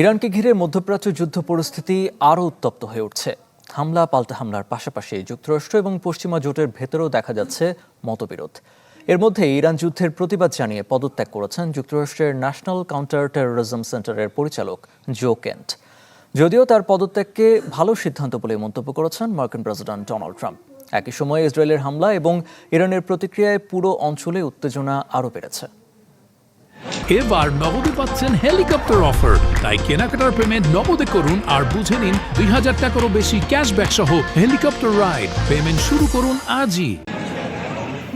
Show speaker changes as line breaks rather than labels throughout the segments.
ইরানকে ঘিরে মধ্যপ্রাচ্য যুদ্ধ পরিস্থিতি আরও উত্তপ্ত হয়ে উঠছে। হামলা পাল্টা হামলার পাশাপাশি যুক্তরাষ্ট্র এবং পশ্চিমা জোটের ভেতরেও দেখা যাচ্ছে মতবিরোধ। এর মধ্যে ইরান যুদ্ধের প্রতিবাদ জানিয়ে পদত্যাগ করেছেন যুক্তরাষ্ট্রের ন্যাশনাল কাউন্টার টেরোরিজম সেন্টারের পরিচালক জো কেন্ট। যদিও তার পদত্যাগকে ভালো সিদ্ধান্ত বলে মন্তব্য করেছেন মার্কিন প্রেসিডেন্ট ডোনাল্ড ট্রাম্প। একই সময়ে ইসরায়েলের হামলা এবং ইরানের প্রতিক্রিয়ায় পুরো অঞ্চলে উত্তেজনা আরও বেড়েছে।
এবার নগদে পাচ্ছেন হেলিকপ্টার অফার, তাই কেনাকাটার পেমেন্ট নগদে করুন আর বুঝে নিন ২,০০০ টাকারও বেশি ক্যাশব্যাক সহ হেলিকপ্টার রাইড। পেমেন্ট শুরু করুন আজই।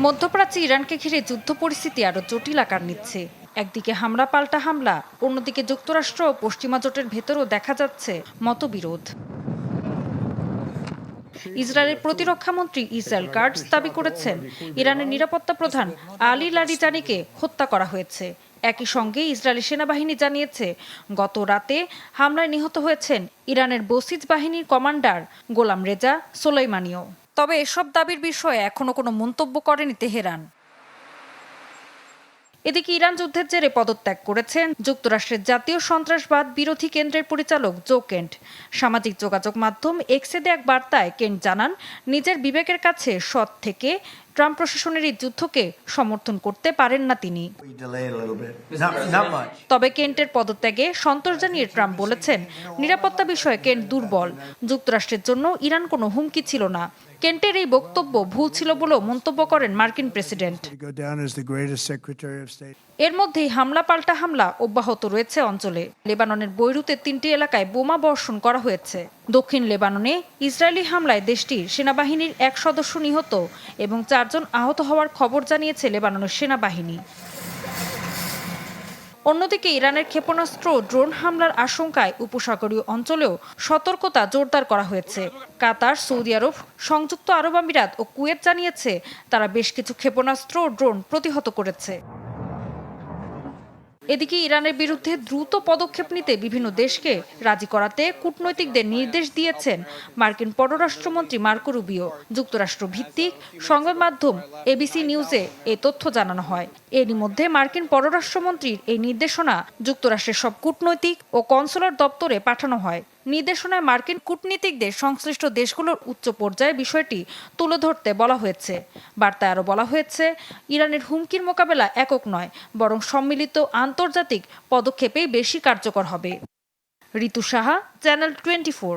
মধ্যপ্রাচ্যে ইরানকে ঘিরে যুদ্ধ পরিস্থিতি আরও জটিল আকার নিচ্ছে। একদিকে হামলা পাল্টা হামলা, অন্যদিকে যুক্তরাষ্ট্র ও পশ্চিমা জোটের ভেতরেও দেখা যাচ্ছে মতবিরোধ। ইসরায়েলের প্রতিরক্ষামন্ত্রী ইসরায়েল কাটজ দাবি করেছেন ইরানের নিরাপত্তা প্রধান আলী লারিজানিকে হত্যা করা হয়েছে। একই সঙ্গে ইসরায়েলি সেনাবাহিনী জানিয়েছে গত রাতে হামলায় নিহত হয়েছেন ইরানের বসিজ বাহিনীর কমান্ডার গোলাম রেজা সোলাইমানিও। তবে এসব দাবির বিষয়ে এখনো কোনো মন্তব্য করেনি তেহরান। এদিকে ইরান যুদ্ধের জেরে পদত্যাগ করেছেন যুক্তরাষ্ট্রের জাতীয় সন্ত্রাসবাদ বিরোধী কেন্দ্রের পরিচালক জো কেন্ট। সামাজিক যোগাযোগ মাধ্যম এক্সে দেয়া এক বার্তায় কেন্ট জানান, নিজের বিবেকের কাছে সৎ থেকে ট্রাম্প প্রশাসনের এই যুদ্ধকে সমর্থন করতে পারেন না তিনি। তবে কেন্টের পদত্যাগে সন্তোষ জানিয়ে ট্রাম্প বলেছেন, নিরাপত্তা বিষয়ে কেন্ট দুর্বল। যুক্তরাষ্ট্রের জন্য ইরান কোনো হুমকি ছিল না। কেন্টের এই বক্তব্য ভুল ছিল বলেও মন্তব্য করেন মার্কিন প্রেসিডেন্ট। এর মধ্যেই হামলা পাল্টা হামলা অব্যাহত রয়েছে অঞ্চলে। লেবাননের বৈরুতে ৩টি এলাকায় বোমা বর্ষণ করা হয়েছে। দক্ষিণ লেবাননে ইসরায়েলি হামলায় দেশটির সেনাবাহিনীর এক সদস্য নিহত এবং ৪ জন আহত হওয়ার খবর জানিয়েছে লেবাননের সেনাবাহিনী। অন্যদিকে ইরানের ক্ষেপণাস্ত্র ড্রোন হামলার আশঙ্কায় উপসাগরীয় অঞ্চলেও সতর্কতা জোরদার করা হয়েছে। কাতার, সৌদি আরব, সংযুক্ত আরব আমিরাত ও কুয়েত জানিয়েছে তারা বেশ কিছু ক্ষেপণাস্ত্র ও ড্রোন প্রতিহত করেছে। এদিকে ইরানের বিরুদ্ধে দ্রুত পদক্ষেপ নিতে বিভিন্ন দেশকে রাজি করাতে কূটনৈতিকদের নির্দেশ দিয়েছেন মার্কিন পররাষ্ট্রমন্ত্রী মার্কো রুবিও। যুক্তরাষ্ট্র ভিত্তিক সংবাদ মাধ্যম এবিসি নিউজে এই তথ্য জানানো হয়। এরই মধ্যে মার্কিন পররাষ্ট্রমন্ত্রীর এই নির্দেশনা যুক্তরাষ্ট্রের সব কূটনৈতিক ও কনসুলার দপ্তরে পাঠানো হয়। নির্দেশনায় মার্কিন কূটনীতিকদের সংশ্লিষ্ট দেশগুলোর উচ্চ পর্যায়ে বিষয়টি তুলে ধরতে বলা হয়েছে। বার্তায় আরও বলা হয়েছে, ইরানের হুমকির মোকাবেলা একক নয়, বরং সম্মিলিত আন্তর্জাতিক পদক্ষেপেই বেশি কার্যকর হবে। ঋতু সাহা, চ্যানেল 24।